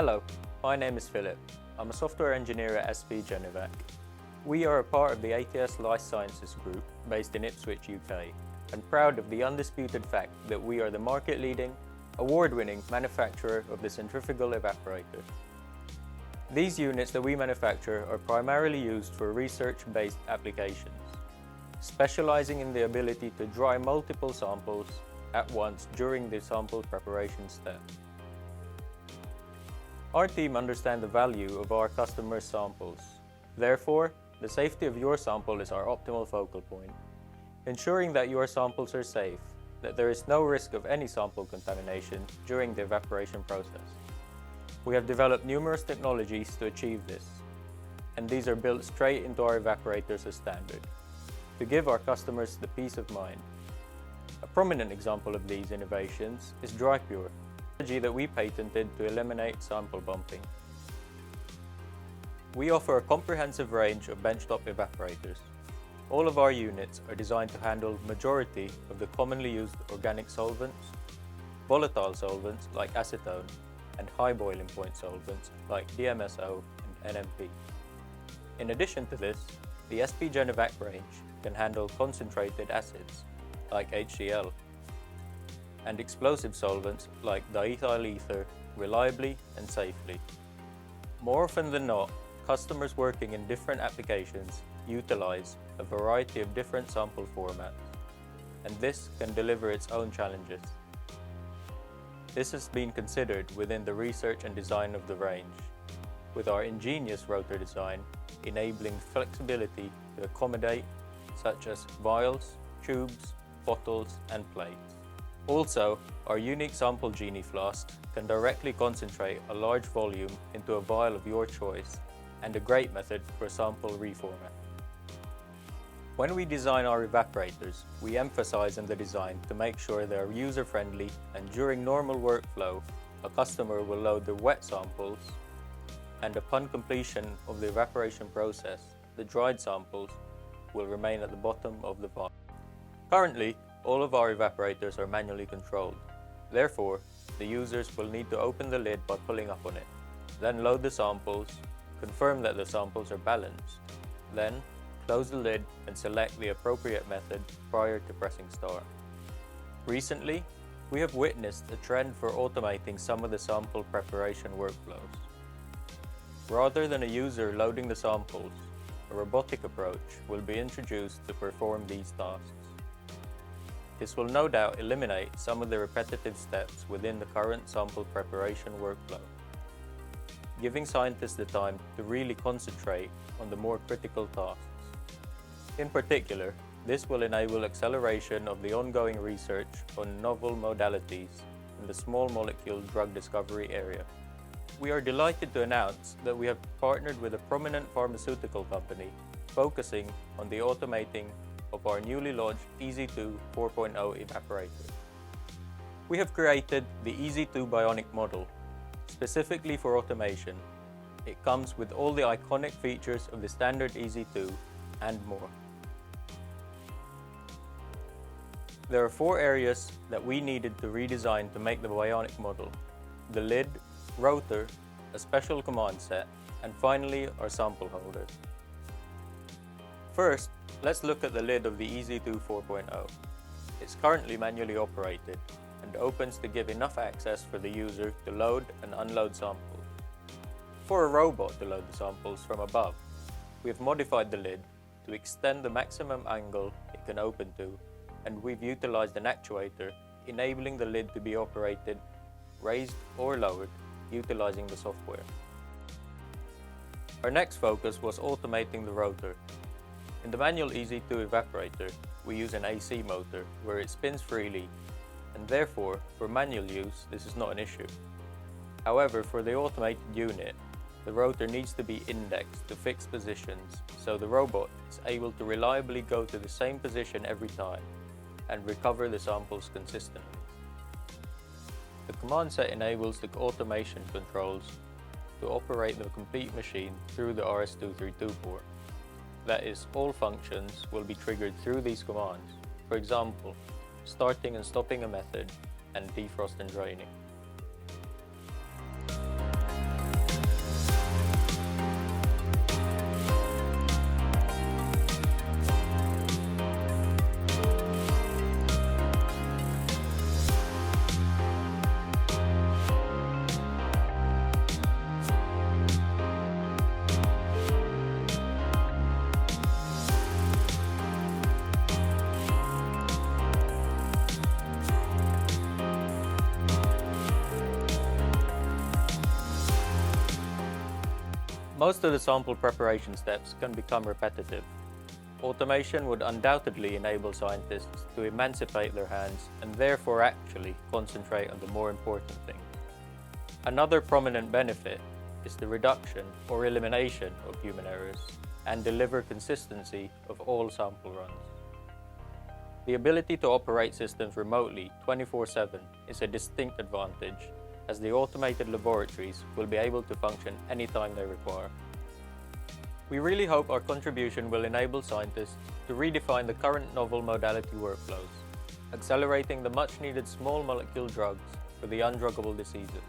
Hello, my name is Philip. I'm a software engineer at Bionic. We are a part of the ATS Life Sciences Group based in Ipswich, UK, and proud of the undisputed fact that we are the market-leading, award-winning manufacturer of the centrifugal evaporator. These units that we manufacture are primarily used for research-based applications, specializing in the ability to dry multiple samples at once during the sample preparation step. Our team understands the value of our customers' samples. Therefore, the safety of your sample is our optimal focal point, ensuring that your samples are safe, that there is no risk of any sample contamination during the evaporation process. We have developed numerous technologies to achieve this, and these are built straight into our evaporators as standard, to give our customers the peace of mind. A prominent example of these innovations is DryPure, a technology that we patented to eliminate sample bumping. We offer a comprehensive range of benchtop evaporators. All of our units are designed to handle majority of the commonly used organic solvents, volatile solvents like acetone, and high boiling point solvents like DMSO and NMP. In addition to this, the Bionic range can handle concentrated acids like HCl and explosive solvents like diethyl ether reliably and safely. More often than not, customers working in different applications utilize a variety of different sample formats, and this can deliver its own challenges. This has been considered within the research and design of the range, with our ingenious rotor design enabling flexibility to accommodate such as vials, tubes, bottles, and plates. Also, our unique sample genie flask can directly concentrate a large volume into a vial of your choice, and a great method for sample reformat. When we design our evaporators, we emphasize in the design to make sure they are user-friendly, and during normal workflow, a customer will load their wet samples, and upon completion of the evaporation process, the dried samples will remain at the bottom of the vial. Currently, all of our evaporators are manually controlled. Therefore, the users will need to open the lid by pulling up on it, then load the samples, confirm that the samples are balanced, then close the lid and select the appropriate method prior to pressing start. Recently, we have witnessed a trend for automating some of the sample preparation workflows. Rather than a user loading the samples, a robotic approach will be introduced to perform these tasks. This will no doubt eliminate some of the repetitive steps within the current sample preparation workflow, giving scientists the time to really concentrate on the more critical tasks. In particular, this will enable acceleration of the ongoing research on novel modalities in the small molecule drug discovery area. We are delighted to announce that we have partnered with a prominent pharmaceutical company focusing on the automating of our newly launched EZ-2 4.0 evaporator. We have created the EZ-2 Bionic model specifically for automation. It comes with all the iconic features of the standard EZ-2 and more. There are 4 areas that we needed to redesign to make the Bionic model: the lid, rotor, a special command set, and finally our sample holder. First, let's look at the lid of the EZ-2 4.0. It's currently manually operated and opens to give enough access for the user to load and unload samples. For a robot to load the samples from above, we have modified the lid to extend the maximum angle it can open to, and we've utilized an actuator enabling the lid to be operated, raised or lowered, utilizing the software. Our next focus was automating the rotor. In the manual EZ-2 evaporator, we use an AC motor where it spins freely, and therefore, for manual use, this is not an issue. However, for the automated unit, the rotor needs to be indexed to fixed positions so the robot is able to reliably go to the same position every time and recover the samples consistently. The command set enables the automation controls to operate the complete machine through the RS-232 port. That is, all functions will be triggered through these commands. For example, starting and stopping a method, and defrost and draining. Most of the sample preparation steps can become repetitive. Automation would undoubtedly enable scientists to emancipate their hands and therefore actually concentrate on the more important things. Another prominent benefit is the reduction or elimination of human errors and deliver consistency of all sample runs. The ability to operate systems remotely 24/7 is a distinct advantage, as the automated laboratories will be able to function anytime they require. We really hope our contribution will enable scientists to redefine the current novel modality workflows, accelerating the much-needed small molecule drugs for the undruggable diseases.